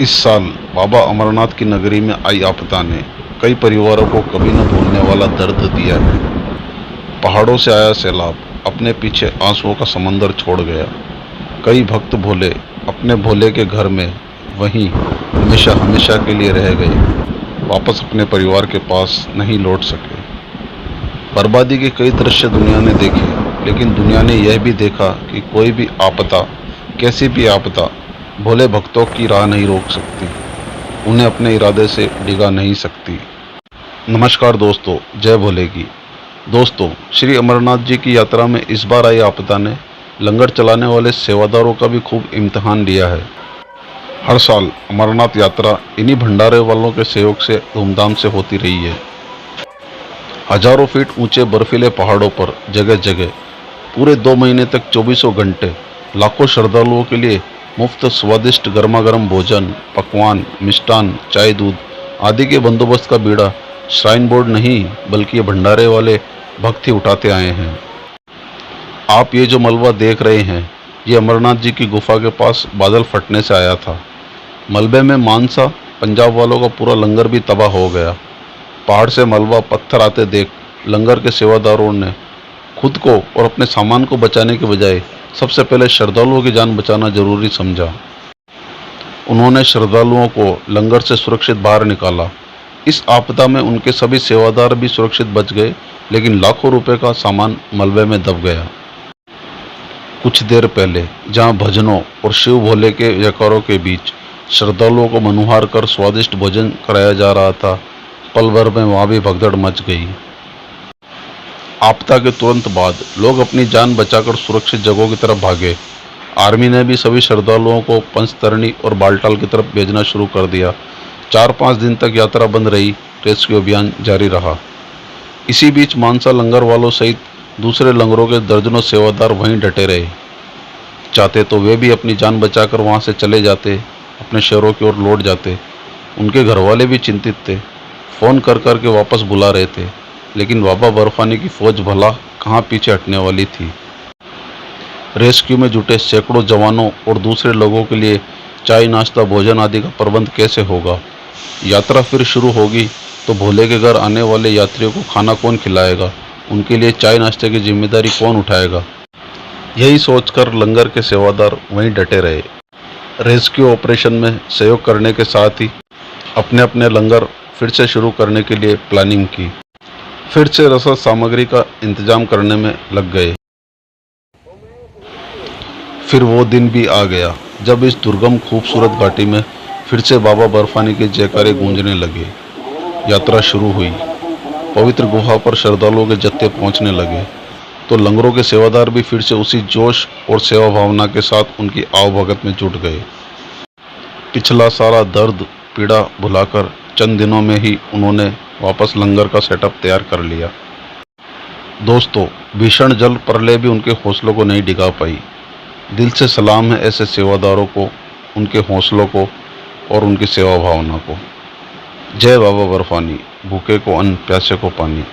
इस साल बाबा अमरनाथ की नगरी में आई आपदा ने कई परिवारों को कभी न भूलने वाला दर्द दिया है। पहाड़ों से आया सैलाब अपने पीछे आंसुओं का समंदर छोड़ गया। कई भक्त भोले अपने भोले के घर में वहीं हमेशा हमेशा के लिए रह गए, वापस अपने परिवार के पास नहीं लौट सके। बर्बादी के कई दृश्य दुनिया ने देखे, लेकिन दुनिया ने यह भी देखा कि कोई भी आपदा, कैसी भी आपदा, भोले भक्तों की राह नहीं रोक सकती, उन्हें अपने इरादे से डिगा नहीं सकती। नमस्कार दोस्तों, जय भोले की। दोस्तों, श्री अमरनाथ जी की यात्रा में इस बार आई आपदा ने लंगर चलाने वाले सेवादारों का भी खूब इम्तिहान लिया है। हर साल अमरनाथ यात्रा इन्हीं भंडारे वालों के सहयोग से धूमधाम से होती रही है। हजारों फीट ऊंचे बर्फीले पहाड़ों पर जगह जगह पूरे 2 महीने तक 24 घंटे लाखों श्रद्धालुओं के लिए मुफ्त स्वादिष्ट गर्मा गर्म भोजन, पकवान, मिष्टान, चाय, दूध आदि के बंदोबस्त का बीड़ा श्राइन बोर्ड नहीं बल्कि ये भंडारे वाले भक्त ही उठाते आए हैं। आप ये जो मलबा देख रहे हैं, ये अमरनाथ जी की गुफा के पास बादल फटने से आया था। मलबे में मानसा पंजाब वालों का पूरा लंगर भी तबाह हो गया। पहाड़ से मलबा पत्थर आते देख लंगर के सेवादारों ने खुद को और अपने सामान को बचाने के बजाय सबसे पहले श्रद्धालुओं की जान बचाना जरूरी समझा। उन्होंने श्रद्धालुओं को लंगर से सुरक्षित बाहर निकाला। इस आपदा में उनके सभी सेवादार भी सुरक्षित बच गए, लेकिन लाखों रुपए का सामान मलबे में दब गया। कुछ देर पहले जहां भजनों और शिव भोले के जयकारों के बीच श्रद्धालुओं को मनुहार कर स्वादिष्ट भोजन कराया जा रहा था, पल भर में वहां भी भगदड़ मच गई। आपदा के तुरंत बाद लोग अपनी जान बचाकर सुरक्षित जगहों की तरफ भागे। आर्मी ने भी सभी श्रद्धालुओं को पंचतरणी और बालटाल की तरफ भेजना शुरू कर दिया। 4-5 दिन तक यात्रा बंद रही, रेस्क्यू अभियान जारी रहा। इसी बीच मानसा लंगर वालों सहित दूसरे लंगरों के दर्जनों सेवादार वहीं डटे रहे। चाहते तो वे भी अपनी जान बचाकर वहां से चले जाते, अपने शहरों की ओर लौट जाते। उनके घर वाले भी चिंतित थे, फ़ोन कर कर के वापस बुला रहे थे, लेकिन बाबा बर्फानी की फौज भला कहाँ पीछे हटने वाली थी। रेस्क्यू में जुटे सैकड़ों जवानों और दूसरे लोगों के लिए चाय, नाश्ता, भोजन आदि का प्रबंध कैसे होगा। यात्रा फिर शुरू होगी तो भोले के घर आने वाले यात्रियों को खाना कौन खिलाएगा, उनके लिए चाय नाश्ते की जिम्मेदारी कौन उठाएगा। यही सोचकर लंगर के सेवादार वहीं डटे रहे। रेस्क्यू ऑपरेशन में सहयोग करने के साथ ही अपने अपने लंगर फिर से शुरू करने के लिए प्लानिंग की। फिर से रसद सामग्री का इंतजाम करने में लग गए। फिर वो दिन भी आ गया जब इस दुर्गम खूबसूरत घाटी में फिर से बाबा बर्फानी के जयकारे गूंजने लगे। यात्रा शुरू हुई। पवित्र गुफा पर श्रद्धालुओं के जत्थे पहुंचने लगे तो लंगरों के सेवादार भी फिर से उसी जोश और सेवा भावना के साथ उनकी आवभगत में जुट गए। पिछला सारा दर्द पीड़ा भुलाकर चंद दिनों में ही उन्होंने वापस लंगर का सेटअप तैयार कर लिया। दोस्तों, भीषण जल प्रलय भी उनके हौसलों को नहीं डिगा पाई। दिल से सलाम है ऐसे सेवादारों को, उनके हौसलों को और उनकी सेवा भावना को। जय बाबा बर्फानी। भूखे को अन्न, प्यासे को पानी।